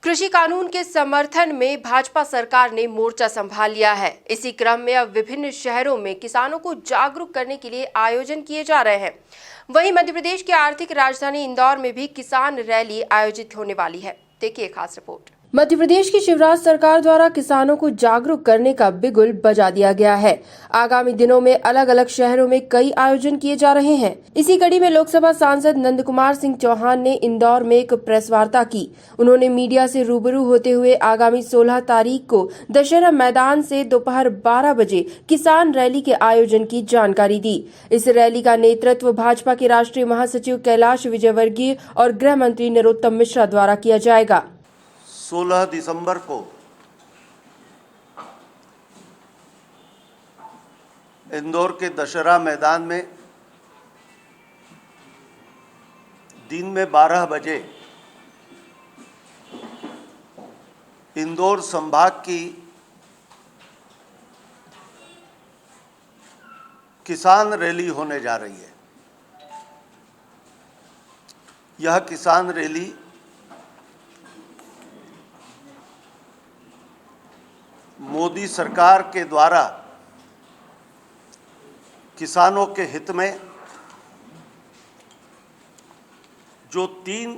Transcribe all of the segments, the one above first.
कृषि कानून के समर्थन में भाजपा सरकार ने मोर्चा संभाल लिया है। इसी क्रम में अब विभिन्न शहरों में किसानों को जागरूक करने के लिए आयोजन किए जा रहे हैं। वहीं मध्य प्रदेश की आर्थिक राजधानी इंदौर में भी किसान रैली आयोजित होने वाली है। देखिए खास रिपोर्ट। मध्य प्रदेश की शिवराज सरकार द्वारा किसानों को जागरूक करने का बिगुल बजा दिया गया है। आगामी दिनों में अलग अलग शहरों में कई आयोजन किए जा रहे हैं। इसी कड़ी में लोकसभा सांसद नंद कुमार सिंह चौहान ने इंदौर में एक प्रेस वार्ता की। उन्होंने मीडिया से रूबरू होते हुए आगामी 16 तारीख को दशहरा मैदान से दोपहर 12 बजे किसान रैली के आयोजन की जानकारी दी। इस रैली का नेतृत्व भाजपा के राष्ट्रीय महासचिव कैलाश विजयवर्गीय और गृह मंत्री नरोत्तम मिश्रा द्वारा किया जाएगा। 16 दिसंबर को इंदौर के दशहरा मैदान में दिन में 12 बजे इंदौर संभाग की किसान रैली होने जा रही है। यह किसान रैली मोदी सरकार के द्वारा किसानों के हित में जो 3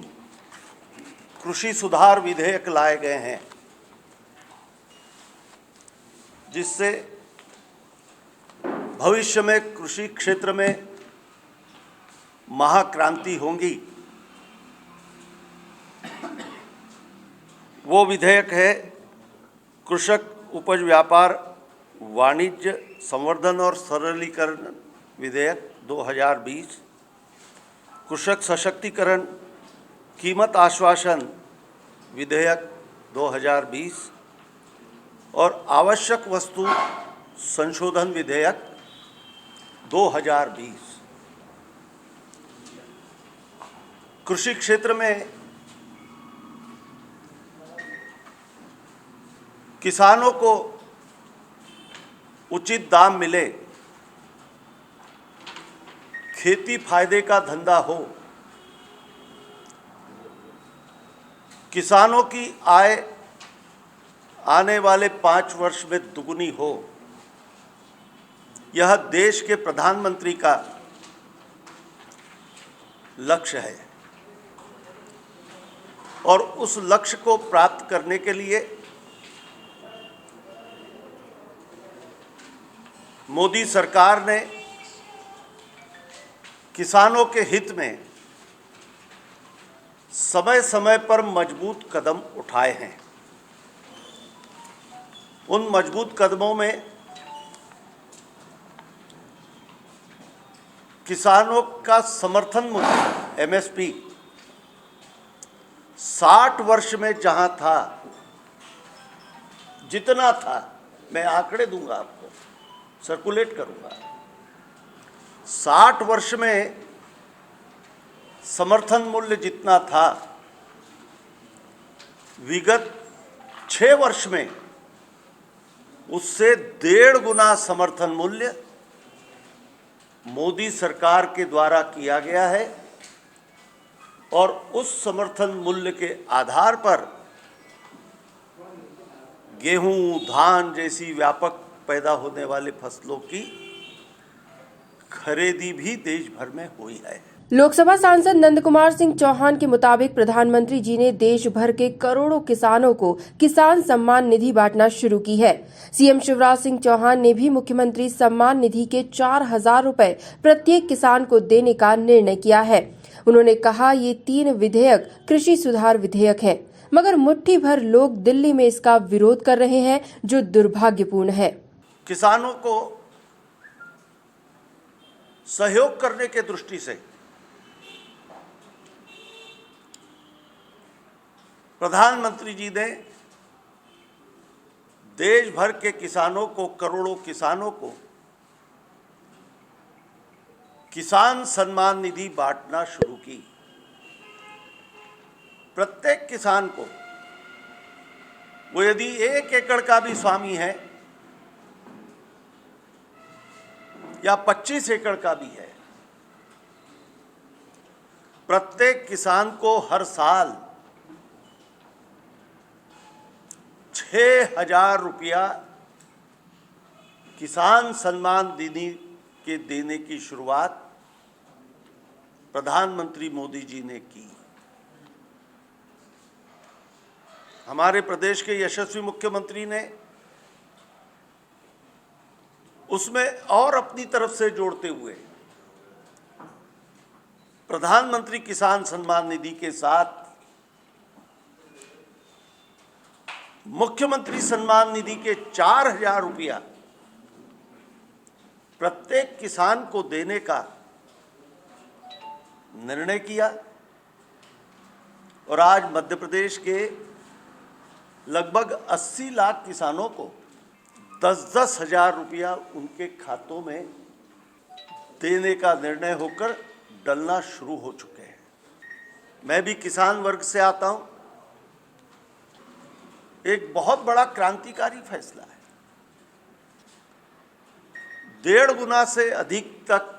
कृषि सुधार विधेयक लाए गए हैं, जिससे भविष्य में कृषि क्षेत्र में महाक्रांति होगी, वो विधेयक है कृषक उपज व्यापार वाणिज्य संवर्धन और सरलीकरण विधेयक 2020, कृषक सशक्तिकरण कीमत आश्वासन विधेयक 2020 और आवश्यक वस्तु संशोधन विधेयक 2020। कृषि क्षेत्र में किसानों को उचित दाम मिले, खेती फायदे का धंधा हो, किसानों की आय आने वाले 5 वर्ष में दुगुनी हो, यह देश के प्रधानमंत्री का लक्ष्य है। और उस लक्ष्य को प्राप्त करने के लिए मोदी सरकार ने किसानों के हित में समय समय पर मजबूत कदम उठाए हैं। उन मजबूत कदमों में किसानों का समर्थन मूल्य एमएसपी 60 वर्ष में जहां था, जितना था, मैं आंकड़े दूंगा आपको, सर्कुलेट करूंगा। 60 वर्ष में समर्थन मूल्य जितना था, विगत 6 वर्ष में उससे 1.5 गुना समर्थन मूल्य मोदी सरकार के द्वारा किया गया है। और उस समर्थन मूल्य के आधार पर गेहूं, धान जैसी व्यापक पैदा होने वाले फसलों की खरीदी भी देश भर में हुई है। लोकसभा सांसद नंद कुमार सिंह चौहान के मुताबिक प्रधानमंत्री जी ने देश भर के करोड़ों किसानों को किसान सम्मान निधि बांटना शुरू की है। सीएम शिवराज सिंह चौहान ने भी मुख्यमंत्री सम्मान निधि के 4,000 रुपए प्रत्येक किसान को देने का निर्णय किया है। उन्होंने कहा, ये 3 विधेयक कृषि सुधार विधेयक हैं, मगर मुट्ठी भर लोग दिल्ली में इसका विरोध कर रहे हैं, जो दुर्भाग्यपूर्ण है। किसानों को सहयोग करने के दृष्टि से प्रधानमंत्री जी ने देश भर के किसानों को, करोड़ों किसानों को किसान सम्मान निधि बांटना शुरू की। प्रत्येक किसान को, वो यदि 1 एकड़ का भी स्वामी है या 25 एकड़ का भी है, प्रत्येक किसान को हर साल 6,000 रुपया किसान सम्मान निधि के देने की शुरुआत प्रधानमंत्री मोदी जी ने की। हमारे प्रदेश के यशस्वी मुख्यमंत्री ने उसमें और अपनी तरफ से जोड़ते हुए प्रधानमंत्री किसान सम्मान निधि के साथ मुख्यमंत्री सम्मान निधि के 4,000 रुपया प्रत्येक किसान को देने का निर्णय किया और आज मध्य प्रदेश के लगभग 80 लाख किसानों को 10-10 हजार रुपया उनके खातों में देने का निर्णय होकर डलना शुरू हो चुके हैं। मैं भी किसान वर्ग से आता हूं। एक बहुत बड़ा क्रांतिकारी फैसला है। 1.5 गुना से अधिक तक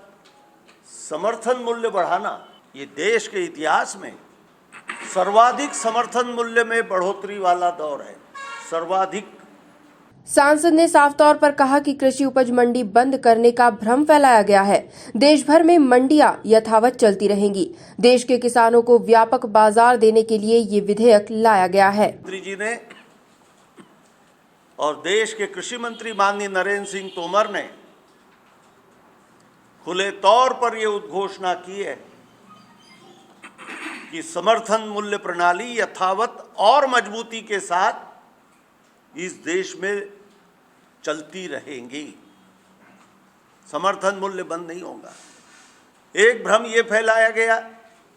समर्थन मूल्य बढ़ाना ये देश के इतिहास में सर्वाधिक समर्थन मूल्य में बढ़ोतरी वाला दौर है। सर्वाधिक। सांसद ने साफ तौर पर कहा कि कृषि उपज मंडी बंद करने का भ्रम फैलाया गया है। देश भर में मंडियां यथावत चलती रहेंगी। देश के किसानों को व्यापक बाजार देने के लिए ये विधेयक लाया गया है। मंत्री जी ने और देश के कृषि मंत्री माननीय नरेंद्र सिंह तोमर ने खुले तौर पर यह उद्घोषणा की है कि समर्थन मूल्य प्रणाली यथावत और मजबूती के साथ इस देश में चलती रहेंगी। समर्थन मूल्य बंद नहीं होगा। एक भ्रम यह फैलाया गया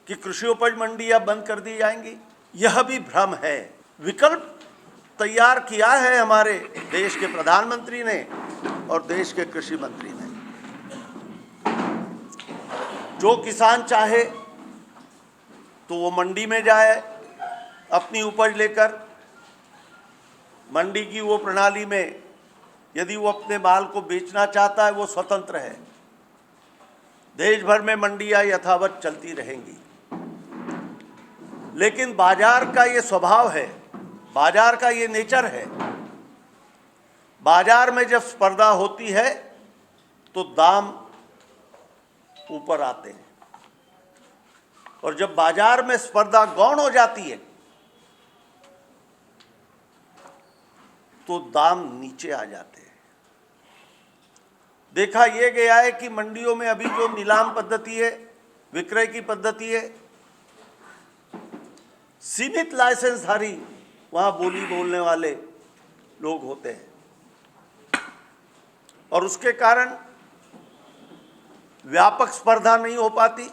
कि कृषि उपज मंडियां बंद कर दी जाएंगी, यह भी भ्रम है। विकल्प तैयार किया है हमारे देश के प्रधानमंत्री ने और देश के कृषि मंत्री ने। जो किसान चाहे तो वो मंडी में जाए अपनी उपज लेकर। मंडी की वो प्रणाली में यदि वो अपने माल को बेचना चाहता है वो स्वतंत्र है। देश भर में मंडियां यथावत चलती रहेंगी। लेकिन बाजार का ये स्वभाव है, बाजार का ये नेचर है। बाजार में जब स्पर्धा होती है तो दाम ऊपर आते हैं और जब बाजार में स्पर्धा गौण हो जाती है तो दाम नीचे आ जाते हैं। देखा यह गया है कि मंडियों में अभी जो नीलाम पद्धति है, विक्रय की पद्धति है, सीमित लाइसेंसधारी वहां बोली बोलने वाले लोग होते हैं और उसके कारण व्यापक स्पर्धा नहीं हो पाती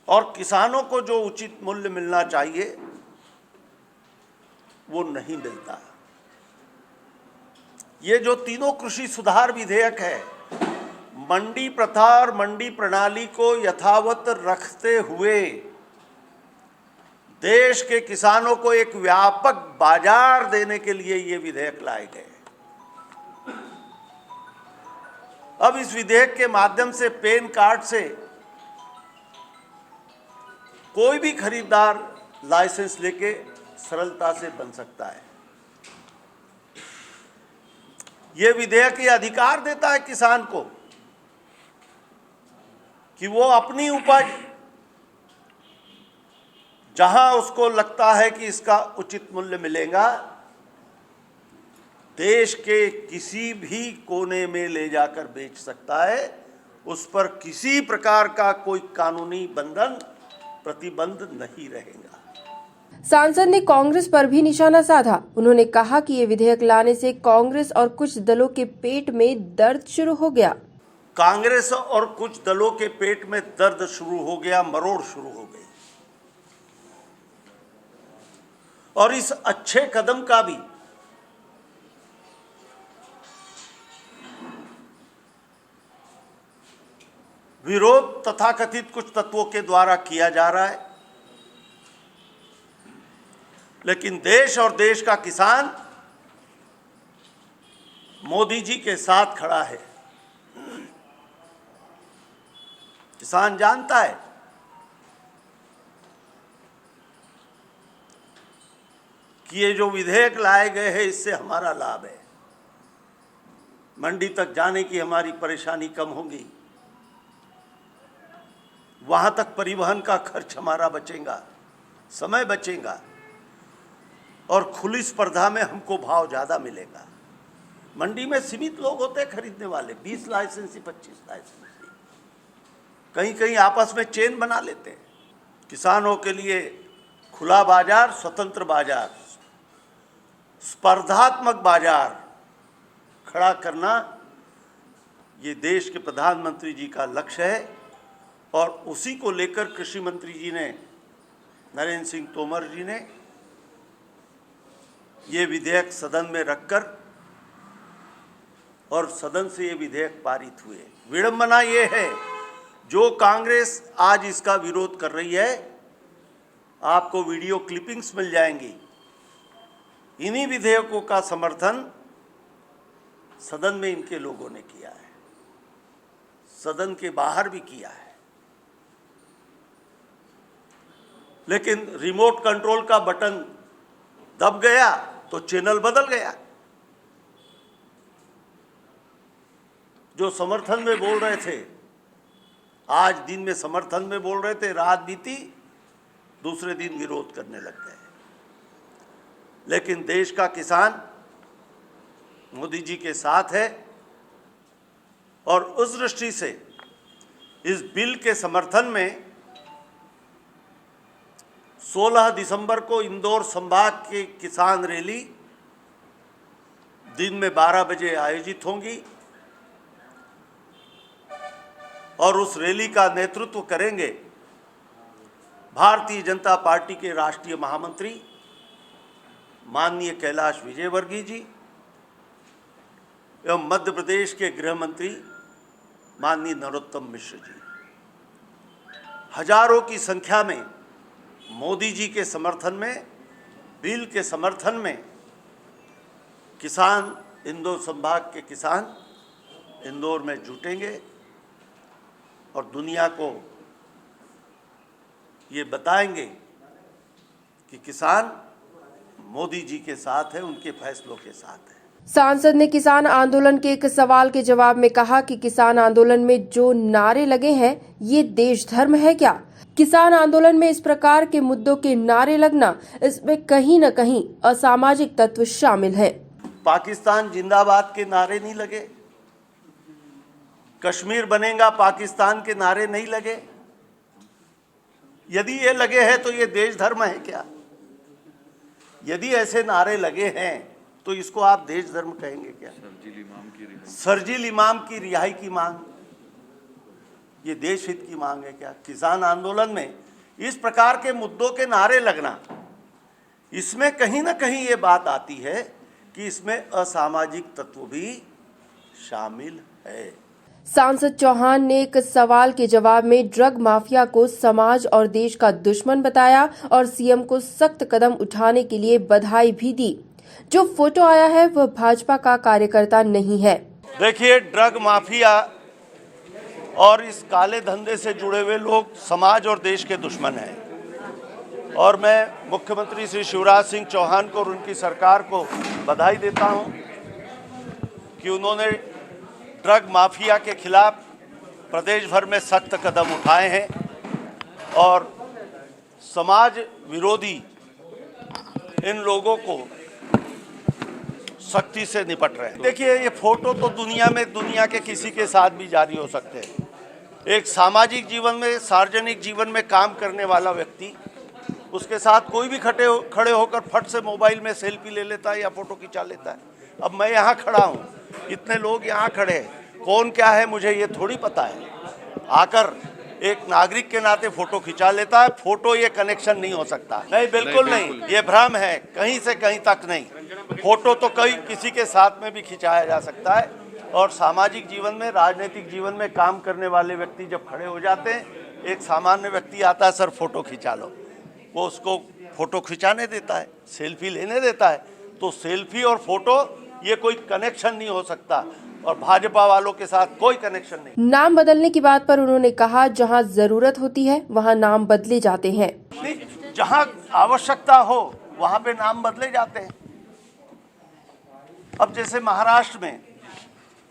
और किसानों को जो उचित मूल्य मिलना चाहिए वो नहीं मिलता। ये जो तीनों कृषि सुधार विधेयक है, मंडी प्रथा और मंडी प्रणाली को यथावत रखते हुए देश के किसानों को एक व्यापक बाजार देने के लिए ये विधेयक लाए गए। अब इस विधेयक के माध्यम से पैन कार्ड से कोई भी खरीदार लाइसेंस लेके सरलता से बन सकता है। यह विधेयक ये अधिकार देता है किसान को कि वो अपनी उपज जहां उसको लगता है कि इसका उचित मूल्य मिलेगा, देश के किसी भी कोने में ले जाकर बेच सकता है। उस पर किसी प्रकार का कोई कानूनी बंधन, प्रतिबंध नहीं रहेगा। सांसद ने कांग्रेस पर भी निशाना साधा। उन्होंने कहा कि ये विधेयक लाने से कांग्रेस और कुछ दलों के पेट में दर्द शुरू हो गया। कांग्रेस और कुछ दलों के पेट में दर्द शुरू हो गया, मरोड़ शुरू हो गई। और इस अच्छे कदम का भी विरोध तथाकथित कुछ तत्वों के द्वारा किया जा रहा है। लेकिन देश और देश का किसान मोदी जी के साथ खड़ा है। किसान जानता है कि ये जो विधेयक लाए गए हैं इससे हमारा लाभ है, मंडी तक जाने की हमारी परेशानी कम होगी, वहां तक परिवहन का खर्च हमारा बचेगा, समय बचेगा और खुली स्पर्धा में हमको भाव ज़्यादा मिलेगा। मंडी में सीमित लोग होते हैं खरीदने वाले, 20 लाइसेंसी 25 लाइसेंसी, कहीं कहीं आपस में चेन बना लेते हैं। किसानों के लिए खुला बाजार, स्वतंत्र बाजार, स्पर्धात्मक बाजार खड़ा करना ये देश के प्रधानमंत्री जी का लक्ष्य है और उसी को लेकर कृषि मंत्री जी ने, नरेंद्र सिंह तोमर जी ने ये विधेयक सदन में रखकर और सदन से ये विधेयक पारित हुए। विडंबना ये है, जो कांग्रेस आज इसका विरोध कर रही है, आपको वीडियो क्लिपिंग्स मिल जाएंगी, इन्हीं विधेयकों का समर्थन सदन में इनके लोगों ने किया है, सदन के बाहर भी किया है। लेकिन रिमोट कंट्रोल का बटन दब गया तो चैनल बदल गया। जो समर्थन में बोल रहे थे, आज दिन में समर्थन में बोल रहे थे, रात बीती दूसरे दिन विरोध करने लग गए। लेकिन देश का किसान मोदी जी के साथ है और उस दृष्टि से इस बिल के समर्थन में 16 दिसंबर को इंदौर संभाग की किसान रैली दिन में 12 बजे आयोजित होंगी और उस रैली का नेतृत्व करेंगे भारतीय जनता पार्टी के राष्ट्रीय महामंत्री माननीय कैलाश विजयवर्गीय जी एवं मध्य प्रदेश के गृह मंत्री माननीय नरोत्तम मिश्र जी। हजारों की संख्या में मोदी जी के समर्थन में, बिल के समर्थन में किसान, इंदौर संभाग के किसान इंदौर में जुटेंगे और दुनिया को ये बताएंगे कि किसान मोदी जी के साथ है, उनके फैसलों के साथ है। सांसद ने किसान आंदोलन के एक सवाल के जवाब में कहा कि किसान आंदोलन में जो नारे लगे हैं, ये देश धर्म है क्या? किसान आंदोलन में इस प्रकार के मुद्दों के नारे लगना, इसमें कहीं न कहीं असामाजिक तत्व शामिल है। पाकिस्तान जिंदाबाद के नारे नहीं लगे, कश्मीर बनेगा पाकिस्तान के नारे नहीं लगे। यदि ये लगे हैं तो ये देश धर्म है क्या? यदि ऐसे नारे लगे हैं तो इसको आप देश धर्म कहेंगे क्या? शरजील इमाम की रिहाई की मांग, ये देश हित की मांग है क्या? किसान आंदोलन में इस प्रकार के मुद्दों के नारे लगना, इसमें कहीं ना कहीं ये बात आती है कि इसमें असामाजिक तत्व भी शामिल है। सांसद चौहान ने एक सवाल के जवाब में ड्रग माफिया को समाज और देश का दुश्मन बताया और सीएम को सख्त कदम उठाने के लिए बधाई भी दी। जो फोटो आया है वह भाजपा का कार्यकर्ता नहीं है। देखिए, ड्रग माफिया और इस काले धंधे से जुड़े हुए लोग समाज और देश के दुश्मन हैं और मैं मुख्यमंत्री श्री शिवराज सिंह चौहान को और उनकी सरकार को बधाई देता हूं कि उन्होंने ड्रग माफिया के खिलाफ प्रदेश भर में सख्त कदम उठाए हैं और समाज विरोधी इन लोगों को सख्ती से निपट रहे हैं। देखिए, ये फोटो तो दुनिया के किसी के साथ भी जारी हो सकते हैं। एक सामाजिक जीवन में, सार्वजनिक जीवन में काम करने वाला व्यक्ति, उसके साथ कोई भी खड़े होकर फट से मोबाइल में सेल्फी ले लेता है या फोटो खिंचा लेता है। अब मैं यहाँ खड़ा हूँ, इतने लोग यहाँ खड़े हैं, कौन क्या है मुझे ये थोड़ी पता है। आकर एक नागरिक के नाते फोटो खिंचा लेता है, फोटो ये कनेक्शन नहीं हो सकता। नहीं, बिल्कुल नहीं, ये भ्रम है, कहीं से कहीं तक नहीं। फोटो तो किसी के साथ में भी खिंचाया जा सकता है और सामाजिक जीवन में, राजनीतिक जीवन में काम करने वाले व्यक्ति जब खड़े हो जाते हैं, एक सामान्य व्यक्ति आता है, सर फोटो खिंचा लो, वो उसको फोटो खिंचाने देता है, सेल्फी लेने देता है। तो सेल्फी और फोटो ये कोई कनेक्शन नहीं हो सकता और भाजपा वालों के साथ कोई कनेक्शन नहीं। नाम बदलने की बात पर उन्होंने कहा, जहां जरूरत होती है वहां नाम बदले जाते हैं। जहां आवश्यकता हो वहां पे नाम बदले जाते हैं। अब जैसे महाराष्ट्र में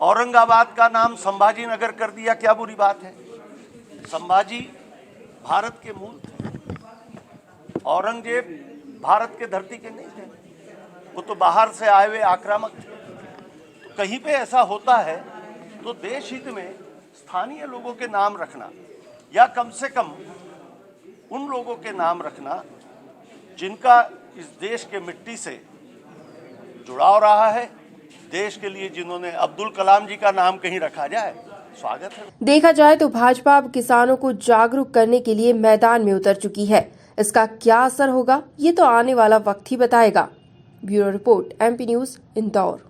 औरंगाबाद का नाम संभाजी नगर कर दिया, क्या बुरी बात है? संभाजी भारत के मूल थे, औरंगजेब भारत के धरती के नहीं थे, वो तो बाहर से आए हुए आक्रामक थे। तो कहीं पे ऐसा होता है तो देश हित में स्थानीय लोगों के नाम रखना, या कम से कम उन लोगों के नाम रखना जिनका इस देश के मिट्टी से जुड़ाव रहा है, देश के लिए जिन्होंने, अब्दुल कलाम जी का नाम कहीं रखा जाए, स्वागत है। देखा जाए तो भाजपा अब किसानों को जागरूक करने के लिए मैदान में उतर चुकी है। इसका क्या असर होगा ये तो आने वाला वक्त ही बताएगा। Bureau report, MP news, Indore.